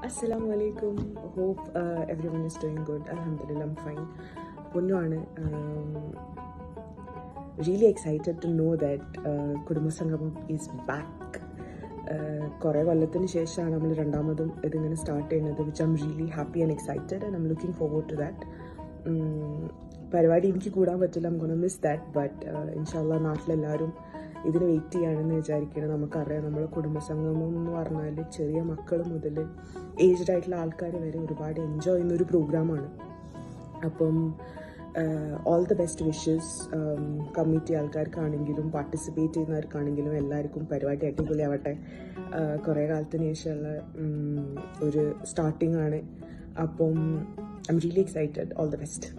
Assalamu alaikum. Hope everyone is doing good. Alhamdulillah, I'm fine. Punnuanu. Really excited to know that Kudumbasangamam is back. കുറേ കൊല്ലത്തിന് ശേഷമാണ് നമ്മൾ രണ്ടാമതും ഇതിങ്ങനെ start ചെയ്യുന്നത്, which I'm really happy and excited and I'm looking forward to that. പരിപാടി എനിക്ക് കൂടാൻ പറ്റില്ല, I'm gonna miss that. But ഇൻഷാല്ലാ നാട്ടിലെല്ലാവരും ഇതിന് വെയിറ്റ് ചെയ്യുകയാണെന്ന് വിചാരിക്കണം. നമുക്കറിയാം, നമ്മളെ കുടുംബസംഗമം എന്ന് പറഞ്ഞാൽ ചെറിയ മക്കൾ മുതൽ ഏജ്ഡ് ആയിട്ടുള്ള ആൾക്കാർ വരെ ഒരുപാട് എൻജോയ് ചെയ്യുന്നൊരു പ്രോഗ്രാമാണ്. അപ്പം all the best wishes committee ആൾക്കാർക്കാണെങ്കിലും പാർട്ടിസിപ്പേറ്റ് ചെയ്യുന്നവർക്കാണെങ്കിലും എല്ലാവർക്കും പരിപാടി അടിപൊളിയാവട്ടെ. കുറേ കാലത്തിന് ശേഷമുള്ള ഒരു സ്റ്റാർട്ടിംഗ് ആണ്. അപ്പം I am really excited. All the best.